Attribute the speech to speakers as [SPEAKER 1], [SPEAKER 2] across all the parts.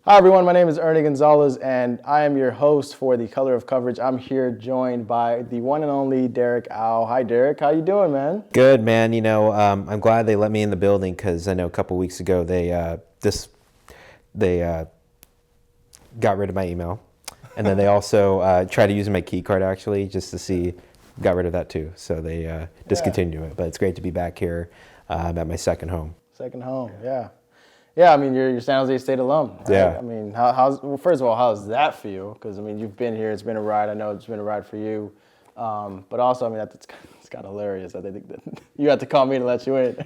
[SPEAKER 1] Hi everyone, my name is Ernie Gonzalez and I am your host for The Color of Coverage. I'm here joined by the one and only Derrick Ow. Hi Derrick, how you doing, man?
[SPEAKER 2] Good, man. I'm glad they let me in the building because I know a couple weeks ago they got rid of my email, and then they also tried to use my key card actually just to see, got rid of that too. So they discontinued it. But it's great to be back here at my second home.
[SPEAKER 1] Second home, yeah. Yeah, I mean, you're San Jose State alum, right?
[SPEAKER 2] Yeah.
[SPEAKER 1] I mean, well, first of all, how does that feel? Because, I mean, you've been here, it's been a ride. I know it's been a ride for you. But also, I mean, it's kind of hilarious that they think that you had to call me to let you in.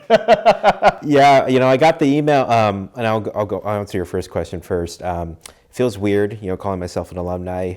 [SPEAKER 2] Yeah, I got the email, and I'll answer your first question first. It feels weird, calling myself an alumni.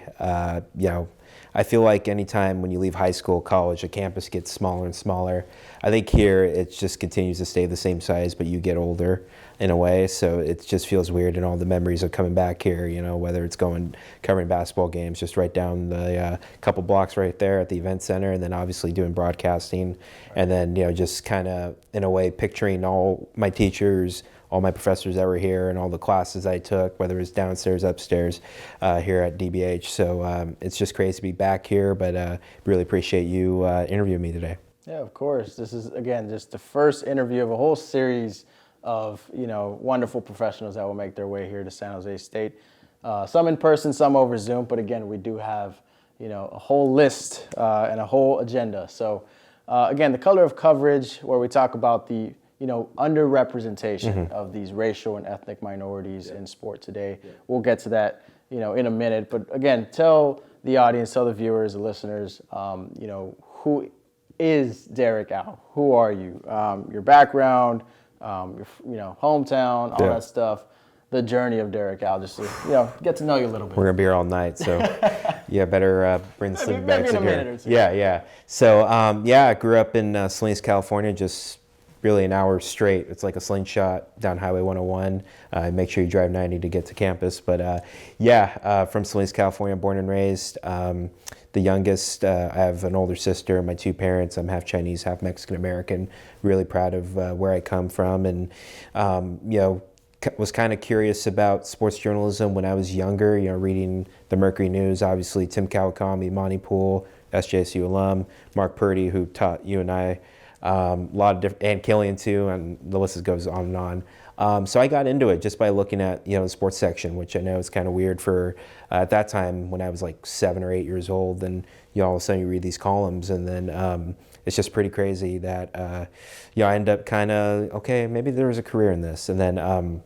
[SPEAKER 2] I feel like anytime when you leave high school, college, the campus gets smaller and smaller. I think here it just continues to stay the same size, but you get older in a way, so it just feels weird, and all the memories of coming back here, whether it's covering basketball games just right down the couple blocks right there at the event center, and then obviously doing broadcasting, and then just kind of in a way picturing all my teachers, all my professors that were here, and all the classes I took, whether it was downstairs, upstairs, here at DBH. So it's just crazy to be back here, but really appreciate you interviewing me today.
[SPEAKER 1] Yeah, of course. This is, again, just the first interview of a whole series of, wonderful professionals that will make their way here to San Jose State. Some in person, some over Zoom, but again, we do have, a whole list and a whole agenda. So again, the color of coverage, where we talk about the, underrepresentation of these racial and ethnic minorities in sport today. We'll get to that, in a minute. But again, tell the audience, tell the viewers, the listeners, who is Derrick Ow? Who are you? Your background, your hometown, all that stuff. The journey of Derrick Ow, just to get to know you a little bit.
[SPEAKER 2] We're gonna be here all night, so better bring the sleeping bags in here.
[SPEAKER 1] Minute or two.
[SPEAKER 2] Yeah. So I grew up in Salinas, California, just really an hour straight. It's like a slingshot down Highway 101. Make sure you drive 90 to get to campus. But from Salinas, California, born and raised. The youngest, I have an older sister, my two parents. I'm half Chinese, half Mexican American. Really proud of where I come from, and was kind of curious about sports journalism when I was younger. Reading the Mercury News, obviously Tim Kawakami, Monty Poole, SJSU alum, Mark Purdy, who taught you and I. A lot of different, and Killian too, and the list goes on and on. So I got into it just by looking at the sports section, which I know is kind of weird for at that time when I was like 7 or 8 years old. And all of a sudden you read these columns, and then it's just pretty crazy that I end up kind of okay, maybe there was a career in this, and then.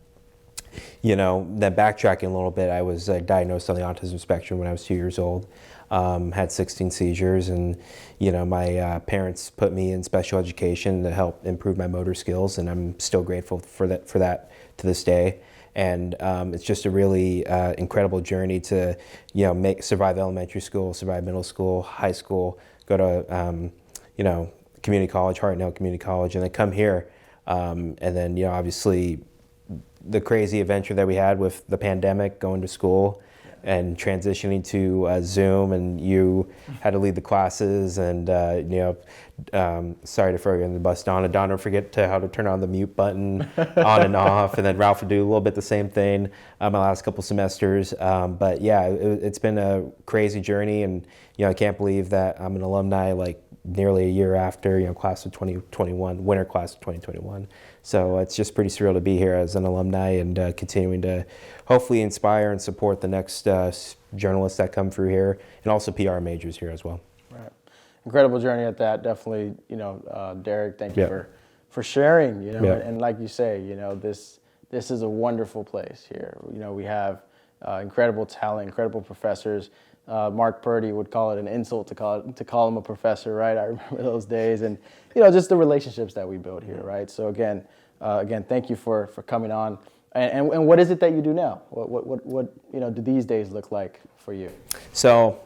[SPEAKER 2] Then backtracking a little bit, I was diagnosed on the autism spectrum when I was 2 years old. Had 16 seizures, and my parents put me in special education to help improve my motor skills, and I'm still grateful for that to this day. And it's just a really incredible journey to survive elementary school, survive middle school, high school, go to community college, Hartnell Community College, and then come here, and then obviously the crazy adventure that we had with the pandemic, going to school and transitioning to Zoom, and you had to lead the classes, and sorry to throw you in the bus, Donna. Don't forget how to turn on the mute button on and off, and then Ralph would do a little bit the same thing my last couple semesters. But yeah, it's been a crazy journey, and I can't believe that I'm an alumni like nearly a year after, class of 2021, winter class of 2021. So it's just pretty surreal to be here as an alumni, and continuing to hopefully inspire and support the next journalists that come through here, and also PR majors here as well.
[SPEAKER 1] Right. Incredible journey at that. Definitely, Derrick, thank you for sharing, and like you say, this is a wonderful place here. We have incredible talent, incredible professors. Mark Purdy would call it an insult to call him a professor, right? I remember those days, and just the relationships that we built here, right? So again, thank you for coming on. And what is it that you do now? What do these days look like for you?
[SPEAKER 2] So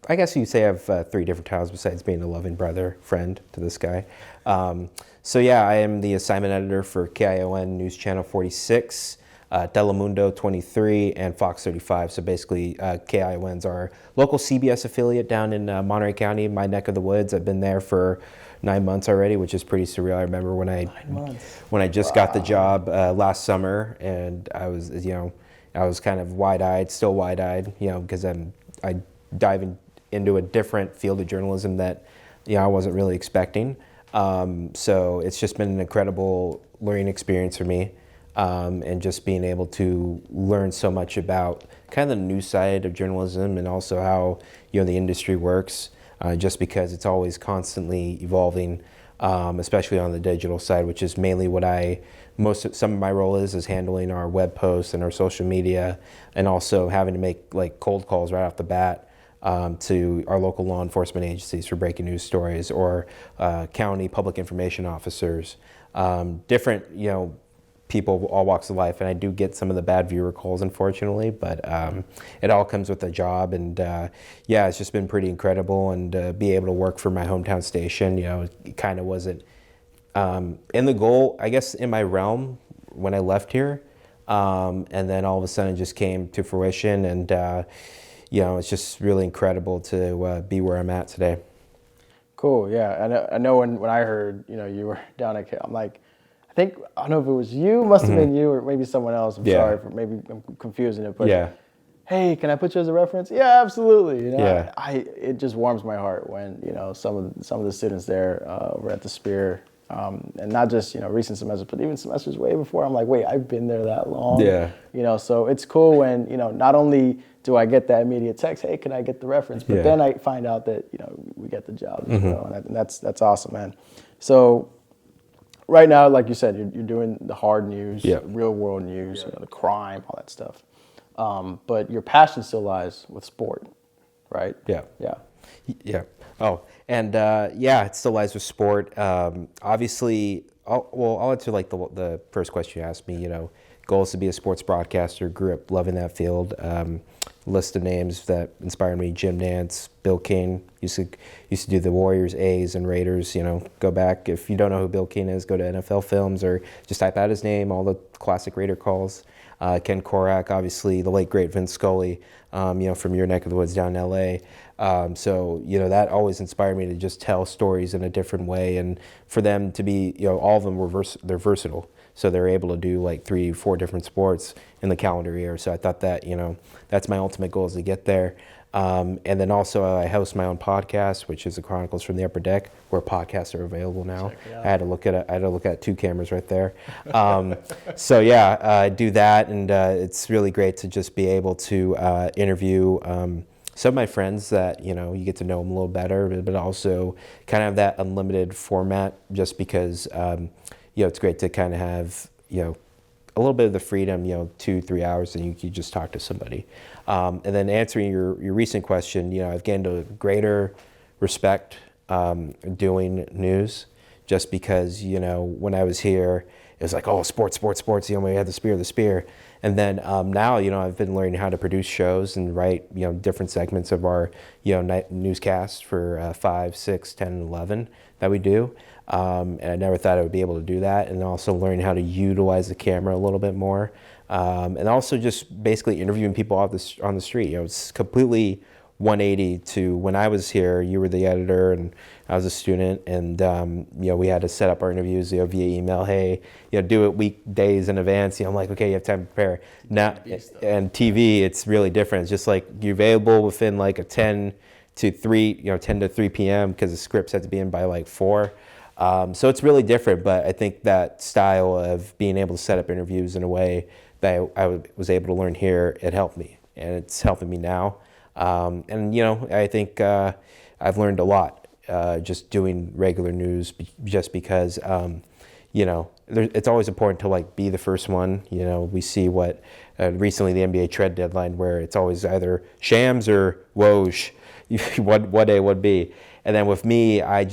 [SPEAKER 2] I guess you say I have 3 different titles besides being a loving brother, friend to this guy. I am the assignment editor for KION News Channel 46. Telemundo 23 and Fox 35. So basically, KION's our local CBS affiliate down in Monterey County, my neck of the woods. I've been there for 9 months already, which is pretty surreal. I remember when I just got the job last summer, and I was I was kind of wide-eyed, still wide-eyed, because I dive into a different field of journalism that, I wasn't really expecting. So it's just been an incredible learning experience for me, and just being able to learn so much about kind of the news side of journalism and also how, the industry works, just because it's always constantly evolving, especially on the digital side, which is mainly what some of my role is handling our web posts and our social media, and also having to make like cold calls right off the bat to our local law enforcement agencies for breaking news stories, or county public information officers, different, people of all walks of life. And I do get some of the bad viewer calls, unfortunately, but it all comes with the job. And it's just been pretty incredible. And be able to work for my hometown station, it kind of wasn't in the goal, I guess, in my realm when I left here. And then all of a sudden it just came to fruition. And, it's just really incredible to be where I'm at today.
[SPEAKER 1] Cool. Yeah. I know when I heard, you were down at, I'm like, I don't know if it was you, must have been you, or maybe someone else. I'm sorry for maybe I'm confusing it, but hey, can I put you as a reference? Yeah, absolutely. It just warms my heart when, some of the students there were at the Spear, and not just, recent semesters, but even semesters way before. I'm like, wait, I've been there that long. Yeah. So it's cool when, not only do I get that immediate text, hey, can I get the reference? But then I find out that, we get the job as well. And that's awesome, man. So right now, like you said, you're doing the hard news, real world news, the crime, all that stuff. But your passion still lies with sport, right?
[SPEAKER 2] Yeah. Oh, and it still lies with sport. Obviously, I'll answer like the first question you asked me. Goal is to be a sports broadcaster. Grew up loving that field. List of names that inspired me: Jim Nantz, Bill King. Used to do the Warriors, A's, and Raiders. Go back, if you don't know who Bill King is, go to NFL Films or just type out his name. All the classic Raider calls. Ken Korak, obviously the late great Vince Scully. From your neck of the woods down in L.A. So that always inspired me to just tell stories in a different way, and for them to be, all of them they're versatile. So they're able to do like 3-4 different sports in the calendar year. So I thought that, that's my ultimate goal, is to get there. And then also I host my own podcast, which is the Chronicles from the Upper Deck, where podcasts are available now. I had to look at 2 cameras right there. I do that, and it's really great to just be able to interview some of my friends that, you get to know them a little better, but also kind of that unlimited format, just because it's great to kind of have, a little bit of the freedom, 2-3 hours, and you can just talk to somebody. And then answering your recent question, I've gained a greater respect doing news, just because, when I was here, it was like, oh, sports, we had the Spear. And then now, I've been learning how to produce shows and write, different segments of our, night newscast for 5, 6, 10, and 11 that we do. And I never thought I would be able to do that. And also learning how to utilize the camera a little bit more. And also just basically interviewing people on the street. It's completely 180 to when I was here. You were the editor and I was a student, and we had to set up our interviews via email. Hey, do it weekdays in advance. I'm like, okay, you have time to prepare. Now, and TV, it's really different. It's just like you're available within like a 10 to 3 p.m. because the scripts have to be in by like 4. So it's really different, but I think that style of being able to set up interviews in a way that I was able to learn here, it helped me, and it's helping me now. I think I've learned a lot just doing regular news, just because it's always important to like be the first one. We see what recently the NBA trade deadline, where it's always either Shams or Woj, what A would be. And then with me, I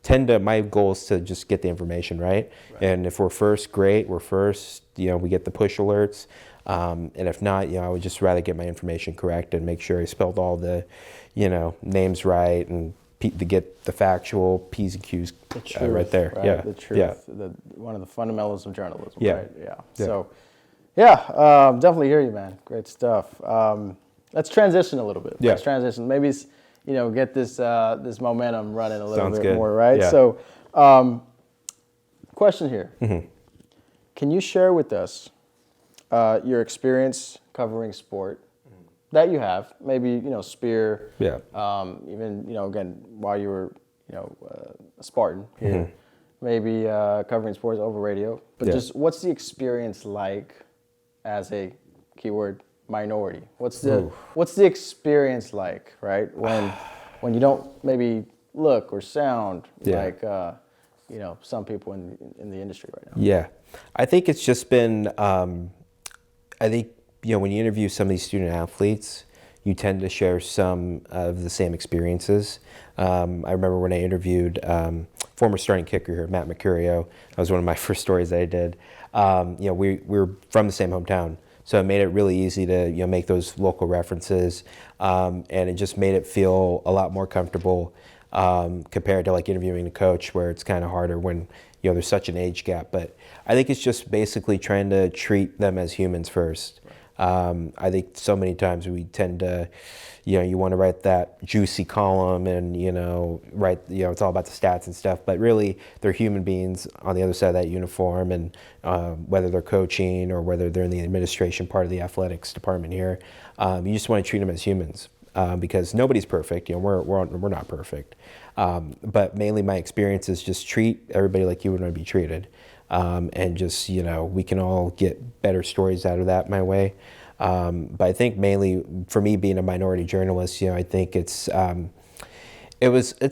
[SPEAKER 2] tend to, my goal is to just get the information right. And if we're first, great, we're first, we get the push alerts. And if not, I would just rather get my information correct and make sure I spelled all the, names right, and to get the factual P's and Q's right there.
[SPEAKER 1] Right?
[SPEAKER 2] Yeah.
[SPEAKER 1] The truth.
[SPEAKER 2] Yeah.
[SPEAKER 1] One of the fundamentals of journalism,
[SPEAKER 2] Yeah.
[SPEAKER 1] right? Yeah.
[SPEAKER 2] Yeah.
[SPEAKER 1] So, definitely hear you, man. Great stuff. Let's transition a little bit.
[SPEAKER 2] Yeah.
[SPEAKER 1] Let's transition. Maybe get this momentum running a little
[SPEAKER 2] Sounds
[SPEAKER 1] bit
[SPEAKER 2] good.
[SPEAKER 1] more, right?
[SPEAKER 2] Yeah.
[SPEAKER 1] So, question here.
[SPEAKER 2] Mm-hmm.
[SPEAKER 1] Can you share with us your experience covering sport that you have, maybe, Spear,
[SPEAKER 2] Yeah.
[SPEAKER 1] even, again, while you were, a Spartan here, maybe covering sports over radio, but
[SPEAKER 2] Yeah.
[SPEAKER 1] just what's the experience like as a keyword minority? What's the experience like, right? When you don't maybe look or sound
[SPEAKER 2] Yeah.
[SPEAKER 1] like, some people in the industry right now.
[SPEAKER 2] Yeah. I think it's just been, I think, when you interview some of these student athletes, you tend to share some of the same experiences. I remember when I interviewed former starting kicker here, Matt Mercurio. That was one of my first stories that I did. We were from the same hometown, so it made it really easy to make those local references, and it just made it feel a lot more comfortable compared to like interviewing a coach, where it's kind of harder when there's such an age gap. But I think it's just basically trying to treat them as humans first. I think so many times we tend to, you want to write that juicy column and, write, it's all about the stats and stuff, but really they're human beings on the other side of that uniform. And whether they're coaching or whether they're in the administration part of the athletics department here, you just want to treat them as humans. Because nobody's perfect, we're not perfect. But mainly my experience is just treat everybody like you would want to be treated. And just, we can all get better stories out of that my way. But I think mainly for me being a minority journalist, I think it's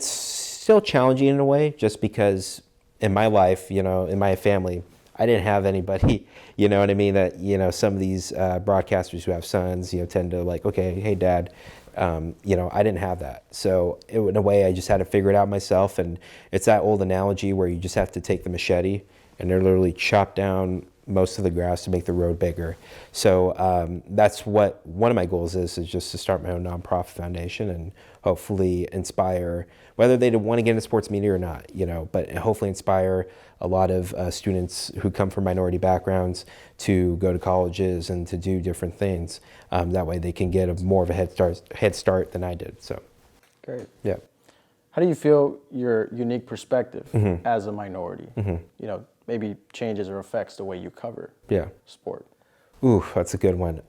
[SPEAKER 2] still challenging in a way, just because in my life, in my family, I didn't have anybody, you know what I mean, that, some of these broadcasters who have sons, tend to like, okay, hey dad, I didn't have that. So in a way I just had to figure it out myself. And it's that old analogy where you just have to take the machete and they're literally chop down most of the grass to make the road bigger. So that's what one of my goals is just to start my own nonprofit foundation and hopefully inspire, whether they want to get into sports media or not, but hopefully inspire a lot of students who come from minority backgrounds to go to colleges and to do different things. That way they can get more of a head start than I did. So,
[SPEAKER 1] great.
[SPEAKER 2] Yeah.
[SPEAKER 1] How do you feel your unique perspective as a minority, maybe changes or affects the way you cover sport?
[SPEAKER 2] Ooh, that's a good one.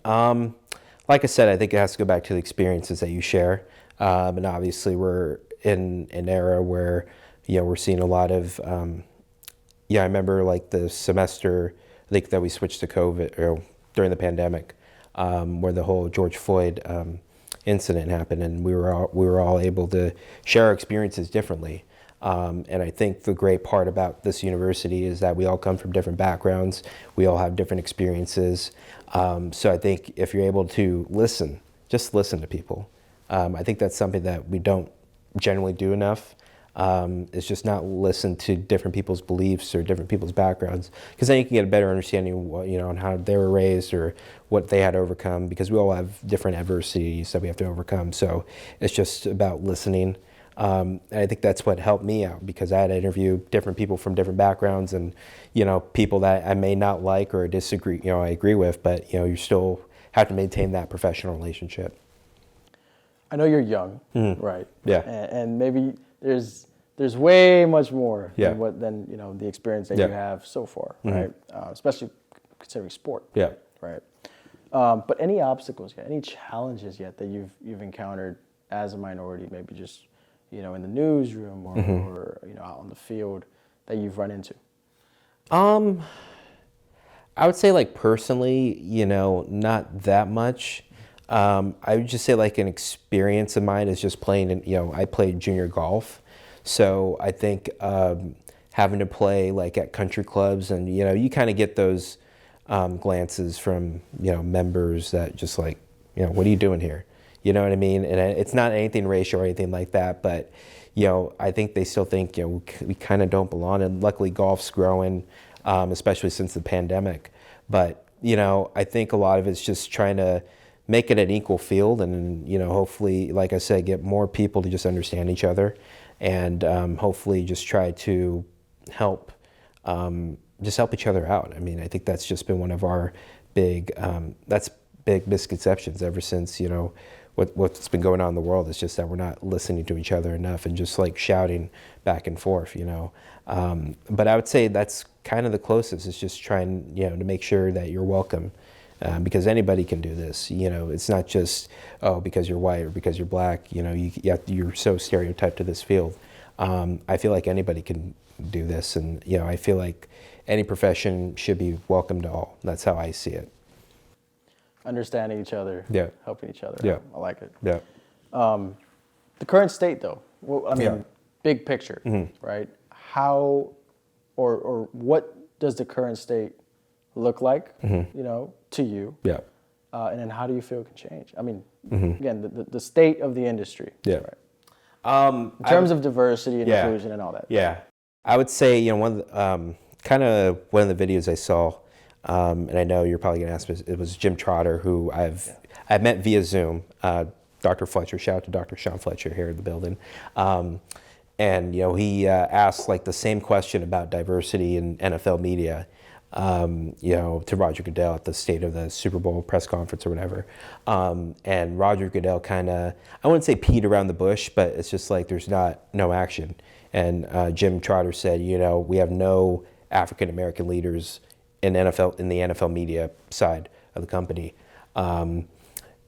[SPEAKER 2] Like I said, I think it has to go back to the experiences that you share. And obviously we're in an era where, we're seeing a lot of, I remember like the semester, I think that we switched to COVID during the pandemic, where the whole George Floyd incident happened, and we were all able to share our experiences differently. And I think the great part about this university is that we all come from different backgrounds. We all have different experiences. So I think if you're able to just listen to people. I think that's something that we don't generally do enough. Is just not listen to different people's beliefs or different people's backgrounds, because then you can get a better understanding of on how they were raised or what they had to overcome, because we all have different adversities that we have to overcome. So it's just about listening. And I think that's what helped me out, because I had to interview different people from different backgrounds and, people that I may not like or disagree, I agree with, but, you still have to maintain that professional relationship.
[SPEAKER 1] I know you're young, right?
[SPEAKER 2] Yeah.
[SPEAKER 1] And maybe there's way much more
[SPEAKER 2] Yeah.
[SPEAKER 1] than the experience that
[SPEAKER 2] Yeah.
[SPEAKER 1] you have so far, right? Especially considering sport.
[SPEAKER 2] Yeah.
[SPEAKER 1] Right. But any obstacles yet? Any challenges yet that you've encountered as a minority? Maybe just in the newsroom or out on the field that you've run into.
[SPEAKER 2] I would say like personally, not that much. I would just say like an experience of mine is just playing I played junior golf. So I think having to play like at country clubs and, you kind of get those glances from, members that just like, what are you doing here? You know what I mean? And it's not anything racial or anything like that, but, I think they still think, we kind of don't belong. And luckily golf's growing, especially since the pandemic. But, I think a lot of it's just trying to make it an equal field and, hopefully, like I said, get more people to just understand each other and hopefully just try to help each other out. I mean, I think that's just been one of our big misconceptions ever since, what's been going on in the world. Is just that we're not listening to each other enough and just like shouting back and forth, But I would say that's kind of the closest, is just trying, to make sure that you're welcome because anybody can do this. You know, it's not just, oh, because you're white or because you're black. You know, you're so stereotyped to this field. I feel like anybody can do this, and you know, I feel like any profession should be welcome to all. That's how I see it.
[SPEAKER 1] Understanding each other,
[SPEAKER 2] Yeah.
[SPEAKER 1] helping each other.
[SPEAKER 2] Yeah.
[SPEAKER 1] I like it.
[SPEAKER 2] Yeah.
[SPEAKER 1] The current state, though, well, I mean,
[SPEAKER 2] Yeah.
[SPEAKER 1] big picture, right? How or what does the current state look like, you know, to you?
[SPEAKER 2] Yeah.
[SPEAKER 1] And then how do you feel it can change? I mean, again, the state of the industry,
[SPEAKER 2] Yeah.
[SPEAKER 1] right? In terms of diversity and
[SPEAKER 2] Yeah.
[SPEAKER 1] inclusion and all that.
[SPEAKER 2] Yeah, I would say, you know, one of the videos I saw, and I know you're probably gonna ask me, it was Jim Trotter, who I've met via Zoom. Dr. Fletcher, shout out to Dr. Sean Fletcher here in the building. And you know, he asked like the same question about diversity in NFL media, you know, to Roger Goodell at the state of the Super Bowl press conference or whatever. And Roger Goodell kind of, I wouldn't say peed around the bush, but it's just like there's no action. And Jim Trotter said, you know, we have no African American leaders in the NFL media side of the company.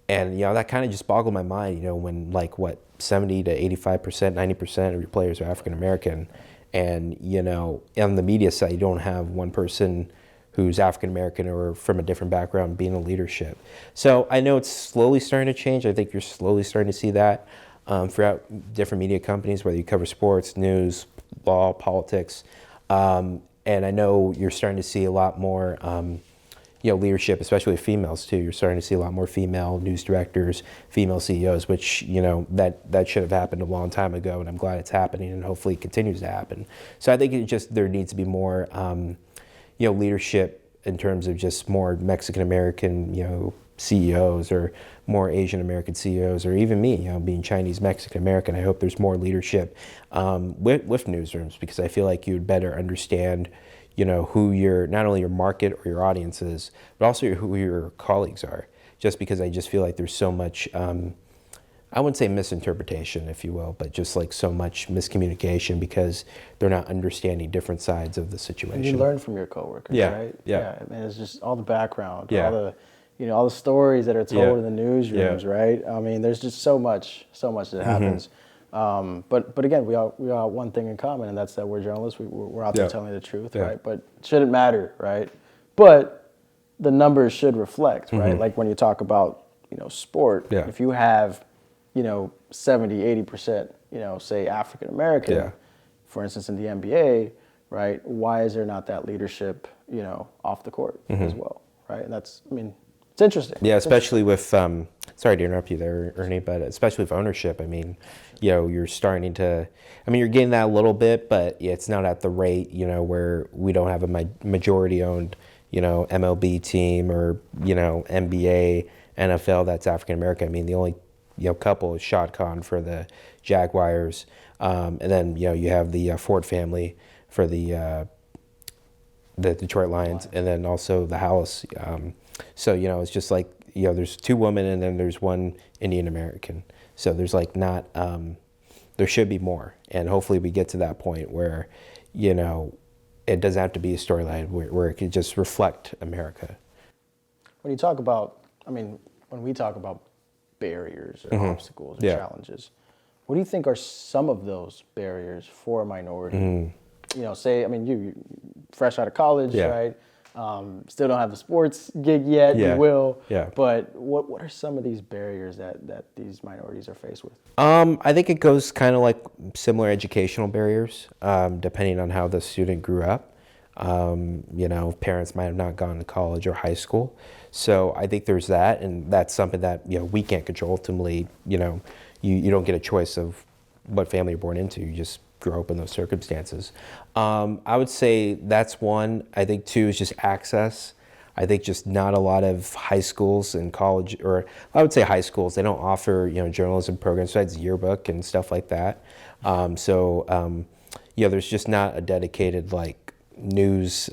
[SPEAKER 2] And, you know, that kind of just boggled my mind, you know, when like 70 to 85%, 90% of your players are African American. And, you know, on the media side, you don't have one person who's African American or from a different background being in leadership. So I know it's slowly starting to change. I think you're slowly starting to see that throughout different media companies, whether you cover sports, news, law, politics. And I know you're starting to see a lot more you know, leadership, especially with females too. You're starting to see a lot more female news directors, female CEOs, which, you know, that should have happened a long time ago, and I'm glad it's happening, and hopefully it continues to happen. So I think there needs to be more, you know, leadership in terms of just more Mexican American, you know, CEOs, or more Asian American CEOs, or even me, you know, being Chinese Mexican American. I hope there's more leadership with newsrooms, because I feel like you'd better understand, you know, who not only your market or your audience is, but also who your colleagues are. Just because I just feel like there's so much, I wouldn't say misinterpretation, if you will, but just like so much miscommunication because they're not understanding different sides of the situation.
[SPEAKER 1] And you learn from your coworkers, right?
[SPEAKER 2] Yeah.
[SPEAKER 1] And it's just all the background,
[SPEAKER 2] Yeah.
[SPEAKER 1] all the, you know, all the stories that are told in the newsrooms,
[SPEAKER 2] Yeah.
[SPEAKER 1] right? I mean, there's just so much that happens. But again, we all have one thing in common, and that's that we're journalists. We're out there telling the truth, right? But it shouldn't matter, right? But the numbers should reflect, right? Like when you talk about, you know, sport, if you have, you know, 70, 80%, you know, say African American, for instance, in the NBA, right? Why is there not that leadership, you know, off the court as well, right? And that's, I mean, it's interesting.
[SPEAKER 2] Yeah, especially with, sorry to interrupt you there, Ernie, but especially with ownership. I mean, you know, you're starting to, I mean, you're getting that a little bit, but it's not at the rate, you know, where we don't have a majority owned, you know, MLB team or, you know, NBA, NFL that's African American. I mean, the only, you know, couple is Shad Khan for the Jaguars. And then, you know, you have the Ford family for the Detroit Lions, and then also the Hallis. So, you know, it's just like, you know, there's two women and then there's one Indian American. So there's like not, there should be more. And hopefully we get to that point where, you know, it doesn't have to be a storyline where it could just reflect America.
[SPEAKER 1] When you talk about, I mean, when we talk about barriers or obstacles or challenges, what do you think are some of those barriers for a minority? You know, say, I mean, you fresh out of college, right? Still don't have the sports gig yet. You will. But what are some of these barriers that these minorities are faced with?
[SPEAKER 2] I think it goes kind of like similar educational barriers, depending on how the student grew up. You know, parents might have not gone to college or high school. So I think there's that, and that's something that, you know, we can't control. Ultimately, you know, you don't get a choice of what family you're born into. You just grow up in those circumstances. I would say that's one. I think two is just access. I think just not a lot of high schools and college, or I would say high schools, they don't offer, you know, journalism programs besides yearbook and stuff like that. You know, there's just not a dedicated like news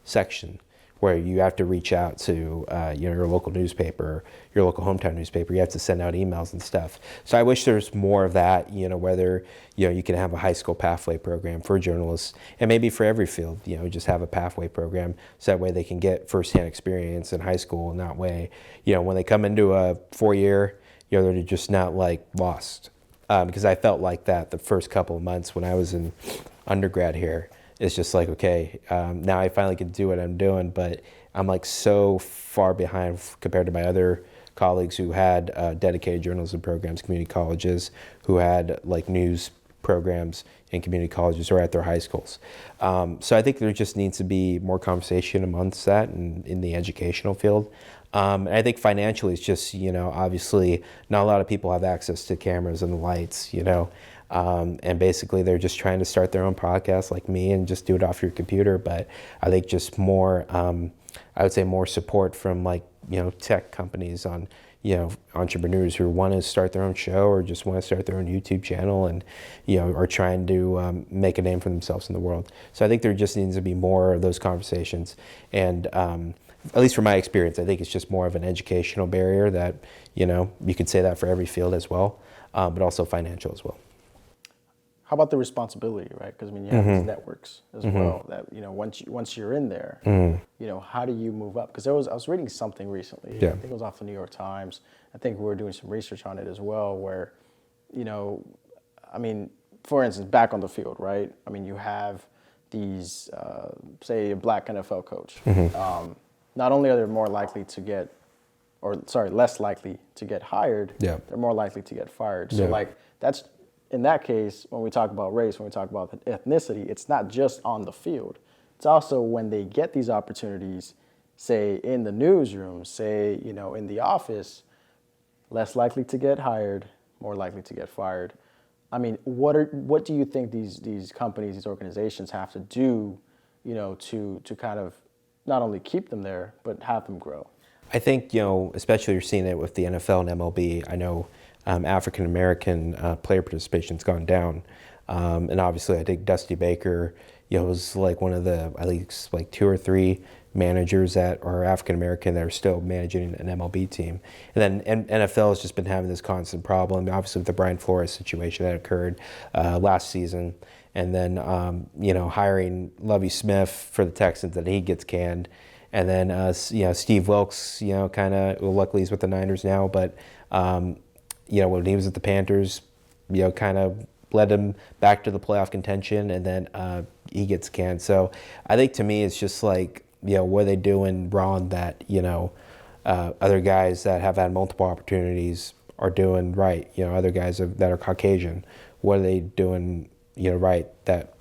[SPEAKER 2] section where you have to reach out to your local newspaper, your local hometown newspaper. You have to send out emails and stuff. So I wish there's more of that. Whether you can have a high school pathway program for journalists, and maybe for every field. Just have a pathway program so that way they can get firsthand experience in high school. And that way, when they come into a 4-year, they're just not like lost. Because I felt like that the first couple of months when I was in undergrad here. It's just like, okay, now I finally can do what I'm doing, but I'm like so far behind compared to my other colleagues who had dedicated journalism programs, community colleges, who had like news programs in community colleges or at their high schools. So I think there just needs to be more conversation amongst that in the educational field. And I think financially it's just, obviously not a lot of people have access to cameras and the lights, and basically they're just trying to start their own podcast like me and just do it off your computer. But I think just more, I would say more support from like, tech companies on, entrepreneurs who want to start their own show or just want to start their own YouTube channel and, are trying to make a name for themselves in the world. So I think there just needs to be more of those conversations. And at least from my experience, I think it's just more of an educational barrier that, you could say that for every field as well, but also financial as well.
[SPEAKER 1] How about the responsibility, right? Because you have these networks as well that once you're in there, how do you move up? Because I was reading something recently. I think it was off the New York Times. I think we were doing some research on it as well, where, for instance, back on the field, right? You have these, say, a black NFL coach. Not only are they more likely to get, less likely to get hired. They're more likely to get fired. So that's. In that case, when we talk about race, when we talk about ethnicity, it's not just on the field. It's also when they get these opportunities, say in the newsroom, say, in the office, less likely to get hired, more likely to get fired. What do you think these companies, these organizations have to do, to kind of not only keep them there, but have them grow?
[SPEAKER 2] I think, especially you're seeing it with the NFL and MLB. I know African American player participation's gone down, and obviously I think Dusty Baker, was like one of the at least like 2 or 3 managers that are African American that are still managing an MLB team. And then NFL has just been having this constant problem, obviously with the Brian Flores situation that occurred last season, and then hiring Lovie Smith for the Texans, that he gets canned. And then Steve Wilkes, kind of, luckily he's with the Niners now, but when he was at the Panthers, kind of led him back to the playoff contention, and then he gets canned. So I think to me it's just like, what are they doing wrong that, other guys that have had multiple opportunities are doing right? Other guys that are Caucasian, what are they doing, right that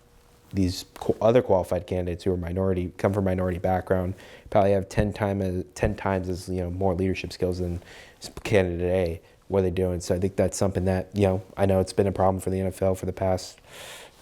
[SPEAKER 2] these other qualified candidates who are come from minority background, probably have 10 times as more leadership skills than candidate A. What are they doing? So I think that's something that I know it's been a problem for the NFL for the past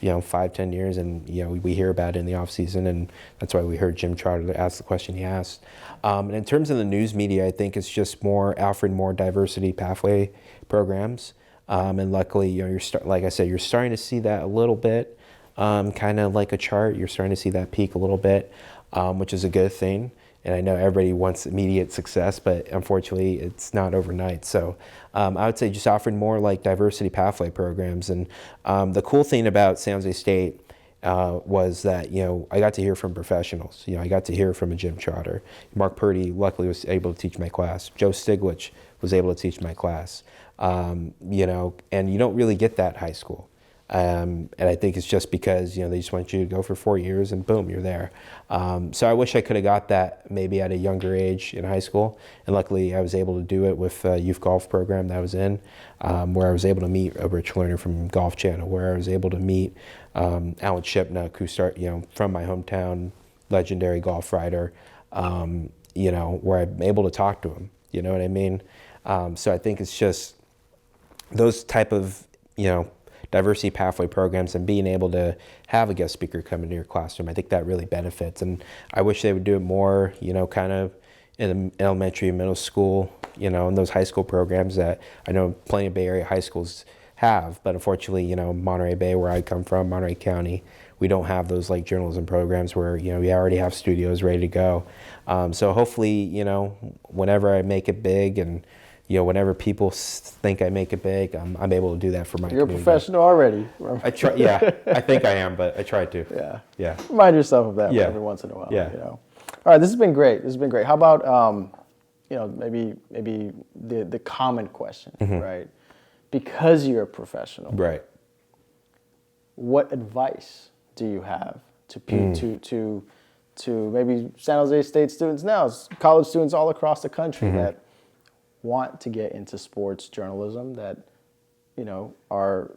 [SPEAKER 2] 5-10 years, and we hear about it in the off season, and that's why we heard Jim Trotter ask the question he asked. And in terms of the news media, I think it's just offering more diversity pathway programs, and luckily like I said, you're starting to see that a little bit. Kind of like a chart, you're starting to see that peak a little bit, which is a good thing. And I know everybody wants immediate success, but unfortunately it's not overnight. So I would say just offering more like diversity pathway programs. And the cool thing about San Jose State was that, I got to hear from professionals. I got to hear from a Jim Trotter. Mark Purdy luckily was able to teach my class. Joe Stiglich was able to teach my class. And you don't really get that in high school. And I think it's just because, they just want you to go for 4 years and boom, you're there. So I wish I could have got that maybe at a younger age in high school. And luckily I was able to do it with a youth golf program that I was in, where I was able to meet a Rich Lerner from Golf Channel, where I was able to meet Alan Shipnuck, who from my hometown, legendary golf writer, where I'm able to talk to him, you know what I mean? So I think it's just those type of, diversity pathway programs and being able to have a guest speaker come into your classroom. I think that really benefits. And I wish they would do it more, kind of in the elementary and middle school, in those high school programs that I know plenty of Bay Area high schools have. But unfortunately, Monterey Bay, where I come from, Monterey County, we don't have those like journalism programs where, we already have studios ready to go. So hopefully, whenever I make it big and, whenever people think I make it big, I'm able to do that for my
[SPEAKER 1] You're
[SPEAKER 2] community.
[SPEAKER 1] a professional already.
[SPEAKER 2] I try, yeah, I think I am, but I try to.
[SPEAKER 1] Yeah.
[SPEAKER 2] Yeah.
[SPEAKER 1] Remind yourself of that
[SPEAKER 2] Yeah.
[SPEAKER 1] every once in a while.
[SPEAKER 2] Yeah.
[SPEAKER 1] All right, this has been great. How about maybe the common question, right? Because you're a professional,
[SPEAKER 2] Right.
[SPEAKER 1] what advice do you have to maybe San Jose State students now, college students all across the country that want to get into sports journalism, that are,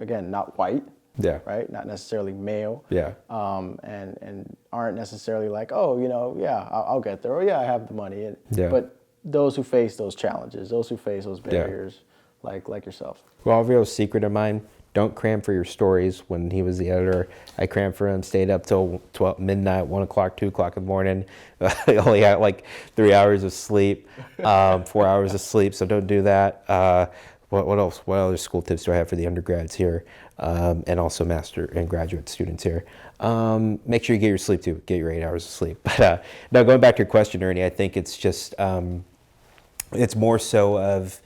[SPEAKER 1] again, not white,
[SPEAKER 2] Yeah.
[SPEAKER 1] right, not necessarily male,
[SPEAKER 2] Yeah.
[SPEAKER 1] and aren't necessarily like, oh, yeah, I'll get there, or yeah, I have the money,
[SPEAKER 2] Yeah.
[SPEAKER 1] but those who face those challenges, those who face those barriers, like yourself.
[SPEAKER 2] Well, a real secret of mine, don't cram for your stories. When he was the editor, I crammed for him, stayed up till 12, midnight, 1 o'clock, 2 o'clock in the morning. I only had like 3 hours of sleep, 4 hours of sleep, so don't do that. What else? What other school tips do I have for the undergrads here, and also master and graduate students here? Make sure you get your sleep too. Get your 8 hours of sleep. But now going back to your question, Ernie, I think it's just, it's more so of,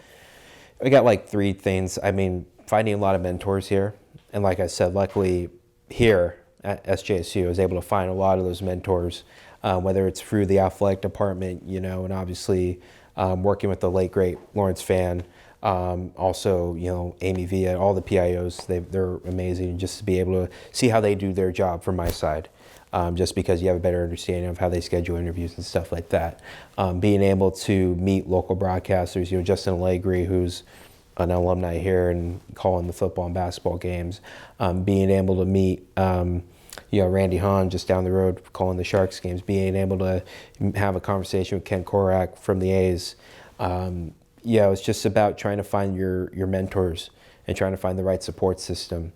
[SPEAKER 2] I got like 3 things. I mean, finding a lot of mentors here. And like I said, luckily here at SJSU, I was able to find a lot of those mentors, whether it's through the athletic department, and obviously working with the late, great Lawrence Fan, also, Amy Villa, all the PIOs, they're amazing, just to be able to see how they do their job from my side. Just because you have a better understanding of how they schedule interviews and stuff like that. Being able to meet local broadcasters, Justin Allegri, who's an alumni here and calling the football and basketball games. Being able to meet, Randy Hahn just down the road calling the Sharks games. Being able to have a conversation with Ken Korak from the A's. It's just about trying to find your mentors and trying to find the right support system.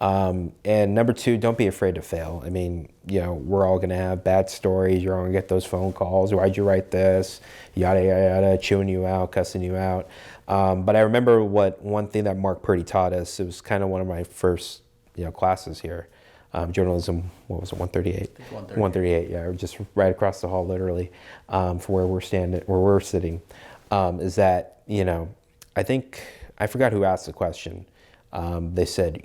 [SPEAKER 2] And number 2, don't be afraid to fail. I mean, we're all going to have bad stories. You're all going to get those phone calls. Why'd you write this? Yada, yada, yada, chewing you out, cussing you out. But I remember one thing that Mark Purdy taught us. It was kind of one of my first, classes here. Journalism, what was it, 138? 138, yeah, or just right across the hall, literally, from where we're sitting. Is that, I think, I forgot who asked the question. They said,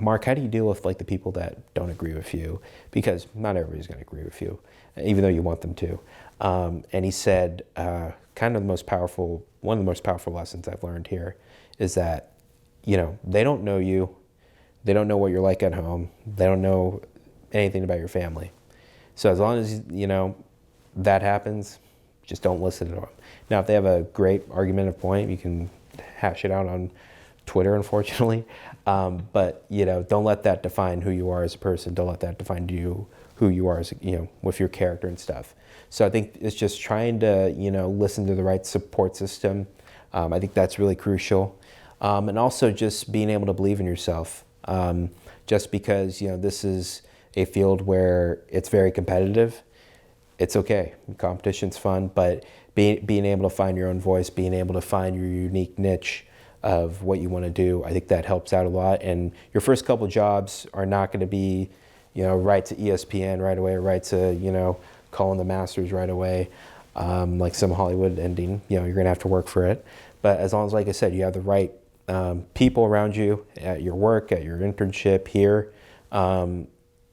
[SPEAKER 2] Mark, how do you deal with like the people that don't agree with you? Because not everybody's going to agree with you, even though you want them to. And he said, one of the most powerful lessons I've learned here is that, they don't know you. They don't know what you're like at home. They don't know anything about your family. So as long as, that happens, just don't listen to them. Now, if they have a great argumentative point, you can hash it out on Twitter, unfortunately. But, don't let that define who you are as a person. Don't let that define who you are as, with your character and stuff. So I think it's just trying to, listen to the right support system. I think that's really crucial. And also just being able to believe in yourself. Just because, this is a field where it's very competitive, it's okay. Competition's fun, but being able to find your own voice, being able to find your unique niche of what you want to do, I think that helps out a lot. And your first couple jobs are not going to be, right to ESPN right away, right to, calling the Masters right away, like some Hollywood ending. You're going to have to work for it. But as long as, like I said, you have the right people around you at your work, at your internship here, then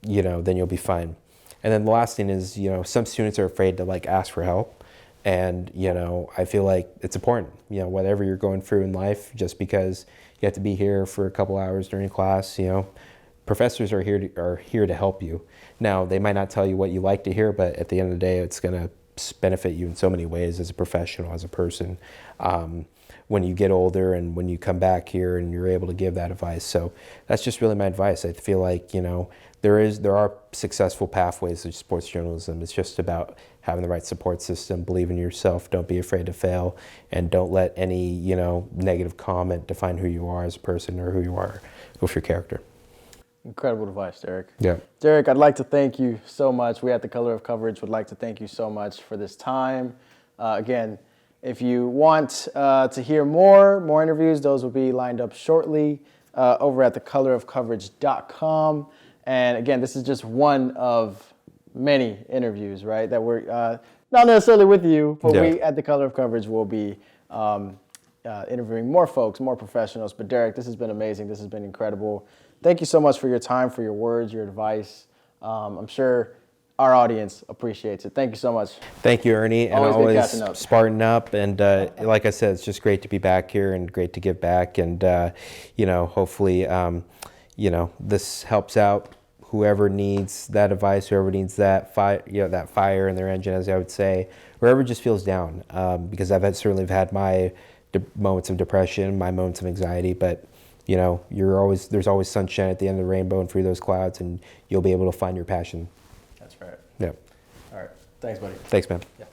[SPEAKER 2] you'll be fine. And then the last thing is, some students are afraid to like ask for help. And, I feel like it's important, whatever you're going through in life, just because you have to be here for a couple hours during class, professors are here to help you. Now, they might not tell you what you like to hear, but at the end of the day, it's going to benefit you in so many ways as a professional, as a person, when you get older and when you come back here and you're able to give that advice. So that's just really my advice. I feel like, there are successful pathways to sports journalism. It's just about having the right support system, believe in yourself, don't be afraid to fail, and don't let any, negative comment define who you are as a person or who you are with your character.
[SPEAKER 1] Incredible advice, Derrick.
[SPEAKER 2] Yeah.
[SPEAKER 1] Derrick, I'd like to thank you so much. We at The Color of Coverage would like to thank you so much for this time. Again, If you want to hear more interviews, those will be lined up shortly over at thecolorofcoverage.com. And again, this is just one of many interviews, right? That we're not necessarily with you, but we at The Color of Coverage will be interviewing more folks, more professionals. But Derrick, this has been amazing. This has been incredible. Thank you so much for your time, for your words, your advice. I'm sure our audience appreciates it. Thank you so much.
[SPEAKER 2] Thank you, Ernie. And
[SPEAKER 1] Always good
[SPEAKER 2] always
[SPEAKER 1] catching up.
[SPEAKER 2] Spartan up. And like I said, it's just great to be back here and great to give back. And, hopefully, this helps out whoever needs that advice, whoever needs that fire in their engine, as I would say, whoever just feels down. Because certainly had my moments of depression, my moments of anxiety, but there's always sunshine at the end of the rainbow and through those clouds, and you'll be able to find your passion.
[SPEAKER 1] That's right.
[SPEAKER 2] Yeah.
[SPEAKER 1] All right. Thanks, buddy.
[SPEAKER 2] Thanks, man.
[SPEAKER 1] Yeah.